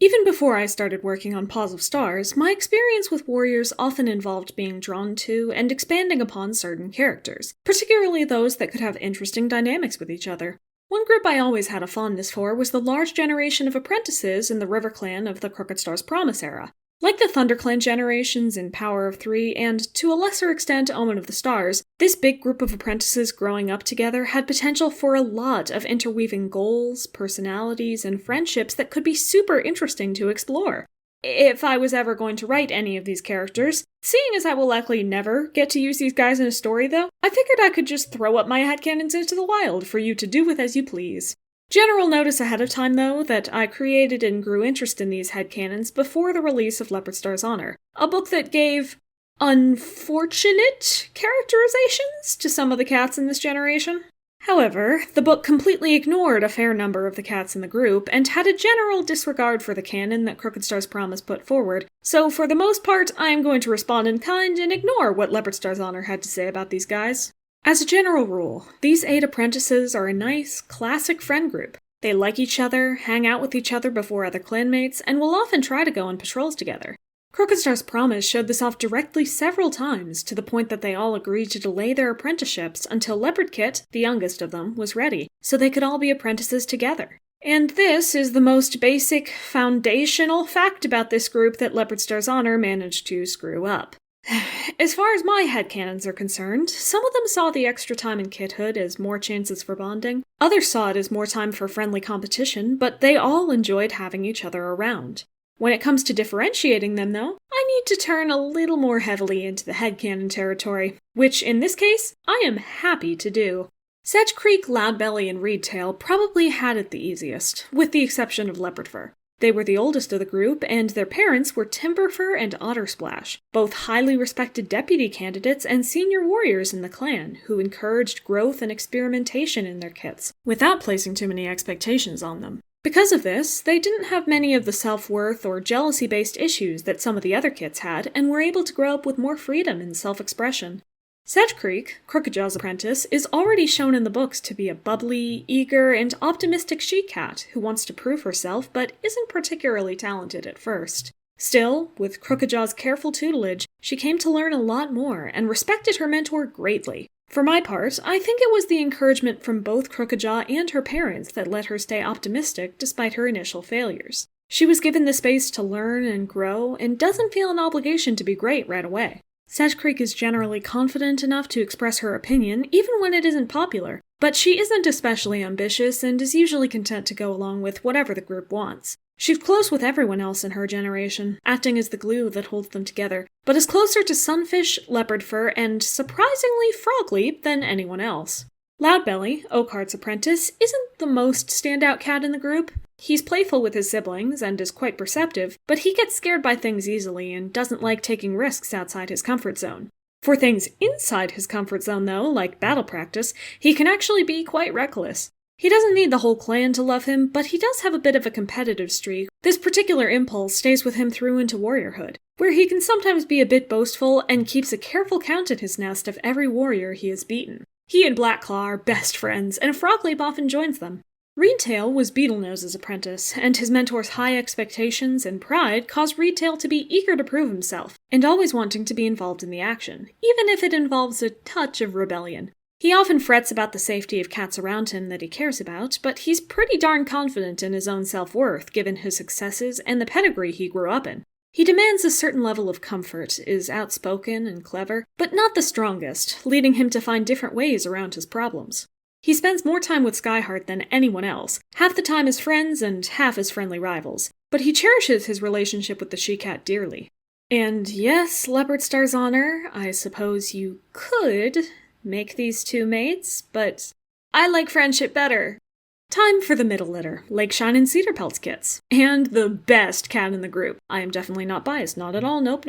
Even before I started working on Paws of Stars, my experience with warriors often involved being drawn to and expanding upon certain characters, particularly those that could have interesting dynamics with each other. One group I always had a fondness for was the large generation of apprentices in the Riverclan of the Crookedstar's Promise era. Like the ThunderClan generations in Power of Three, and to a lesser extent Omen of the Stars, this big group of apprentices growing up together had potential for a lot of interweaving goals, personalities, and friendships that could be super interesting to explore. If I was ever going to write any of these characters, seeing as I will likely never get to use these guys in a story though, I figured I could just throw up my headcanons into the wild for you to do with as you please. General notice ahead of time, though, that I created and grew interest in these headcanons before the release of Leopardstar's Honor, a book that gave unfortunate characterizations to some of the cats in this generation. However, the book completely ignored a fair number of the cats in the group, and had a general disregard for the canon that Crookedstar's Promise put forward, so for the most part, I am going to respond in kind and ignore what Leopardstar's Honor had to say about these guys. As a general rule, these 8 apprentices are a nice, classic friend group. They like each other, hang out with each other before other clanmates, and will often try to go on patrols together. Crookedstar's Promise showed this off directly several times, to the point that they all agreed to delay their apprenticeships until Leopardkit, the youngest of them, was ready, so they could all be apprentices together. And this is the most basic, foundational fact about this group that Leopardstar's Honor managed to screw up. As far as my headcanons are concerned, some of them saw the extra time in kithood as more chances for bonding, others saw it as more time for friendly competition, but they all enjoyed having each other around. When it comes to differentiating them, though, I need to turn a little more heavily into the headcanon territory, which, in this case, I am happy to do. Sedge Creek, Loudbelly, and Reedtail probably had it the easiest, with the exception of Leopardfur. They were the oldest of the group, and their parents were Timberfur and Ottersplash, both highly respected deputy candidates and senior warriors in the clan, who encouraged growth and experimentation in their kits, without placing too many expectations on them. Because of this, they didn't have many of the self-worth or jealousy-based issues that some of the other kits had, and were able to grow up with more freedom and self-expression. Sedge Creek, Crookedjaw's apprentice, is already shown in the books to be a bubbly, eager, and optimistic she-cat who wants to prove herself but isn't particularly talented at first. Still, with Crookedjaw's careful tutelage, she came to learn a lot more and respected her mentor greatly. For my part, I think it was the encouragement from both Crookedjaw and her parents that let her stay optimistic despite her initial failures. She was given the space to learn and grow, and doesn't feel an obligation to be great right away. Sedge Creek is generally confident enough to express her opinion, even when it isn't popular, but she isn't especially ambitious and is usually content to go along with whatever the group wants. She's close with everyone else in her generation, acting as the glue that holds them together, but is closer to Sunfish, Leopardfur, and surprisingly Frogleap than anyone else. Loudbelly, Oakheart's apprentice, isn't the most standout cat in the group. He's playful with his siblings and is quite perceptive, but he gets scared by things easily and doesn't like taking risks outside his comfort zone. For things inside his comfort zone, though, like battle practice, he can actually be quite reckless. He doesn't need the whole clan to love him, but he does have a bit of a competitive streak. This particular impulse stays with him through into warriorhood, where he can sometimes be a bit boastful and keeps a careful count in his nest of every warrior he has beaten. He and Blackclaw are best friends, and Frogleap often joins them. Reedtail was Beetlenose's apprentice, and his mentor's high expectations and pride caused Reedtail to be eager to prove himself, and always wanting to be involved in the action, even if it involves a touch of rebellion. He often frets about the safety of cats around him that he cares about, but he's pretty darn confident in his own self-worth given his successes and the pedigree he grew up in. He demands a certain level of comfort, is outspoken and clever, but not the strongest, leading him to find different ways around his problems. He spends more time with Skyheart than anyone else, half the time as friends and half as friendly rivals, but he cherishes his relationship with the she-cat dearly. And yes, Leopardstar's Honor, I suppose you could make these two mates, but I like friendship better. Time for the middle litter, Lakeshine and Cedarpelt's kits. And the best cat in the group. I am definitely not biased, not at all, nope.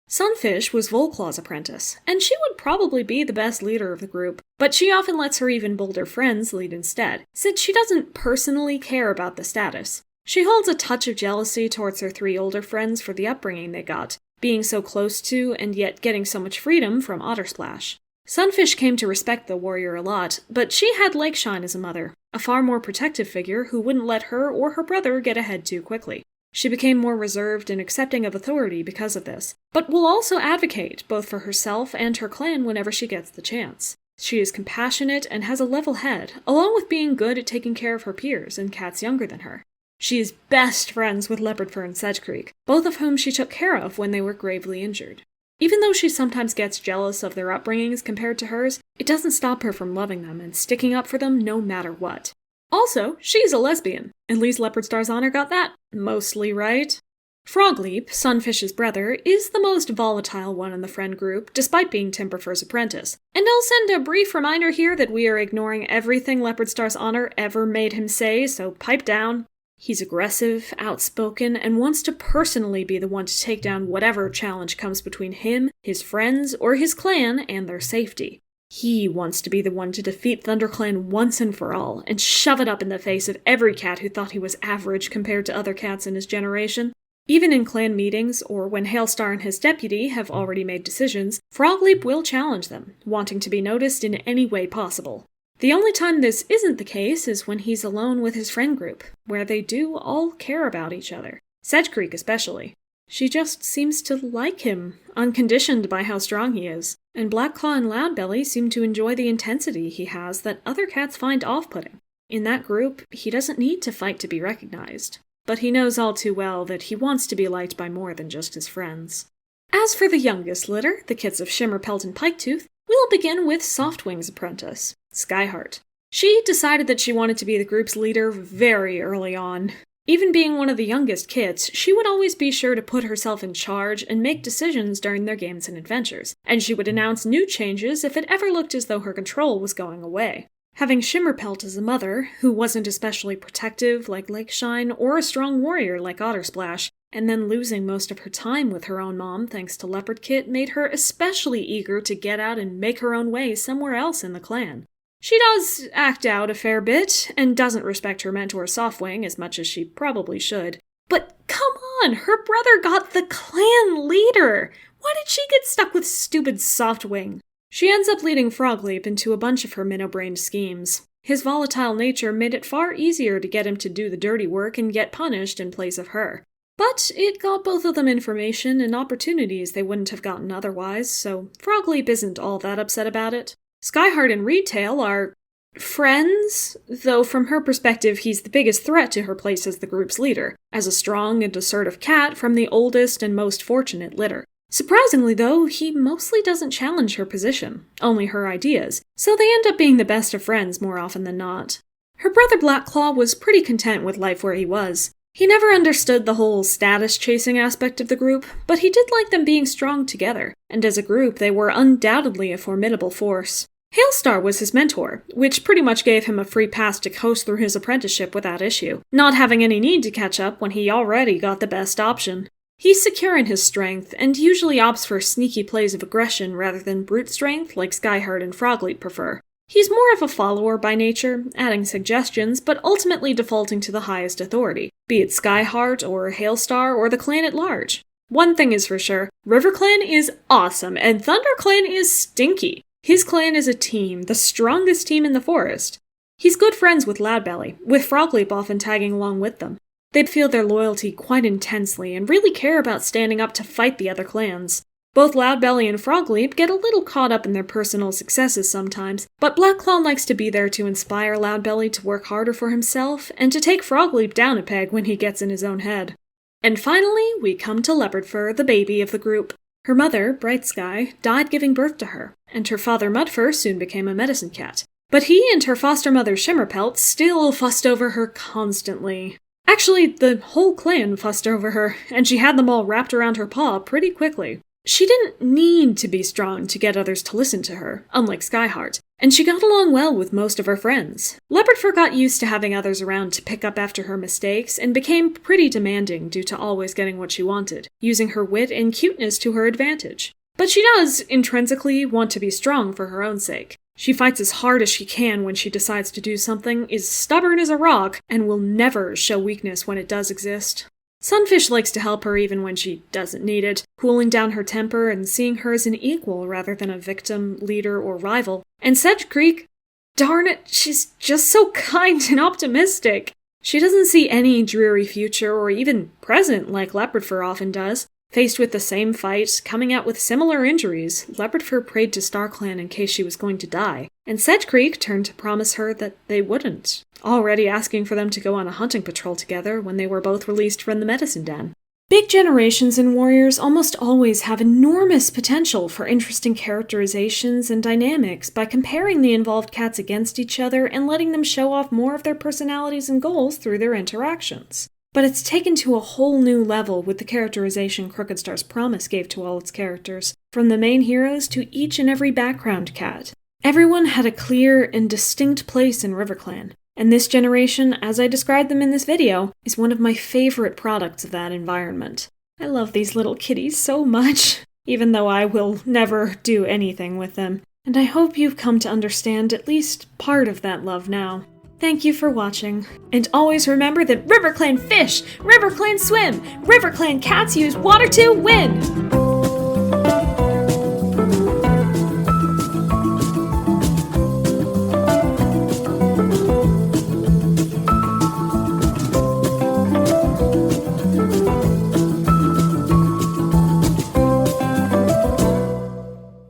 Sunfish was Volclaw's apprentice, and she would probably be the best leader of the group, but she often lets her even bolder friends lead instead, since she doesn't personally care about the status. She holds a touch of jealousy towards her 3 older friends for the upbringing they got, being so close to and yet getting so much freedom from Ottersplash. Sunfish came to respect the warrior a lot, but she had Lakeshine as a mother, a far more protective figure who wouldn't let her or her brother get ahead too quickly. She became more reserved and accepting of authority because of this, but will also advocate both for herself and her clan whenever she gets the chance. She is compassionate and has a level head, along with being good at taking care of her peers and cats younger than her. She is best friends with Leopardfur and Sedgecreek, both of whom she took care of when they were gravely injured. Even though she sometimes gets jealous of their upbringings compared to hers, it doesn't stop her from loving them and sticking up for them no matter what. Also, she's a lesbian. At least Leopardstar's Honor got that mostly right. Frogleap, Sunfish's brother, is the most volatile one in the friend group, despite being Timberfur's apprentice. And I'll send a brief reminder here that we are ignoring everything Leopardstar's Honor ever made him say, so pipe down. He's aggressive, outspoken, and wants to personally be the one to take down whatever challenge comes between him, his friends, or his clan and their safety. He wants to be the one to defeat ThunderClan once and for all, and shove it up in the face of every cat who thought he was average compared to other cats in his generation. Even in clan meetings, or when Hailstar and his deputy have already made decisions, Frogleap will challenge them, wanting to be noticed in any way possible. The only time this isn't the case is when he's alone with his friend group, where they do all care about each other. Sedgecreek especially. She just seems to like him, unconditioned by how strong he is. And Blackclaw and Loudbelly seem to enjoy the intensity he has that other cats find off-putting. In that group, he doesn't need to fight to be recognized. But he knows all too well that he wants to be liked by more than just his friends. As for the youngest litter, the kits of Shimmerpelt and Piketooth, we'll begin with Softwing's apprentice, Skyheart. She decided that she wanted to be the group's leader very early on. Even being one of the youngest kits, she would always be sure to put herself in charge and make decisions during their games and adventures, and she would announce new changes if it ever looked as though her control was going away. Having Shimmerpelt as a mother, who wasn't especially protective like Lakeshine or a strong warrior like Ottersplash, and then losing most of her time with her own mom thanks to Leopard Kit made her especially eager to get out and make her own way somewhere else in the clan. She does act out a fair bit, and doesn't respect her mentor Softwing as much as she probably should. But come on, her brother got the clan leader! Why did she get stuck with stupid Softwing? She ends up leading Frogleap into a bunch of her minnow-brained schemes. His volatile nature made it far easier to get him to do the dirty work and get punished in place of her. But it got both of them information and opportunities they wouldn't have gotten otherwise, so Frogleap isn't all that upset about it. Skyheart and Retail are friends, though from her perspective he's the biggest threat to her place as the group's leader, as a strong and assertive cat from the oldest and most fortunate litter. Surprisingly, though, he mostly doesn't challenge her position, only her ideas, so they end up being the best of friends more often than not. Her brother Blackclaw was pretty content with life where he was. He never understood the whole status-chasing aspect of the group, but he did like them being strong together, and as a group they were undoubtedly a formidable force. Hailstar was his mentor, which pretty much gave him a free pass to coast through his apprenticeship without issue, not having any need to catch up when he already got the best option. He's secure in his strength, and usually opts for sneaky plays of aggression rather than brute strength like Skyheart and Frogleap prefer. He's more of a follower by nature, adding suggestions, but ultimately defaulting to the highest authority, be it Skyheart or Hailstar or the clan at large. One thing is for sure, Riverclan is awesome, and ThunderClan is stinky. His clan is a team, the strongest team in the forest. He's good friends with Loudbelly, with Frogleap often tagging along with them. They feel their loyalty quite intensely and really care about standing up to fight the other clans. Both Loudbelly and Frogleap get a little caught up in their personal successes sometimes, but Blackclaw likes to be there to inspire Loudbelly to work harder for himself and to take Frogleap down a peg when he gets in his own head. And finally, we come to Leopardfur, the baby of the group. Her mother, Brightsky, died giving birth to her, and her father Mudfur soon became a medicine cat. But he and her foster mother Shimmerpelt still fussed over her constantly. Actually, the whole clan fussed over her, and she had them all wrapped around her paw pretty quickly. She didn't need to be strong to get others to listen to her, unlike Skyheart, and she got along well with most of her friends. Leopardfur got used to having others around to pick up after her mistakes, and became pretty demanding due to always getting what she wanted, using her wit and cuteness to her advantage. But she does, intrinsically, want to be strong for her own sake. She fights as hard as she can when she decides to do something, is stubborn as a rock, and will never show weakness when it does exist. Sunfish likes to help her even when she doesn't need it, cooling down her temper and seeing her as an equal rather than a victim, leader, or rival. And Sedgecreek, darn it, she's just so kind and optimistic. She doesn't see any dreary future or even present like Leopardfur often does. Faced with the same fight, coming out with similar injuries, Leopardfur prayed to StarClan in case she was going to die, and Sedge Creek turned to promise her that they wouldn't, already asking for them to go on a hunting patrol together when they were both released from the medicine den. Big generations in Warriors almost always have enormous potential for interesting characterizations and dynamics by comparing the involved cats against each other and letting them show off more of their personalities and goals through their interactions. But it's taken to a whole new level with the characterization Crookedstar's Promise gave to all its characters, from the main heroes to each and every background cat. Everyone had a clear and distinct place in Riverclan, and this generation, as I described them in this video, is one of my favorite products of that environment. I love these little kitties so much, even though I will never do anything with them, and I hope you've come to understand at least part of that love now. Thank you for watching, and always remember that Riverclan fish, Riverclan swim, Riverclan cats use water to win!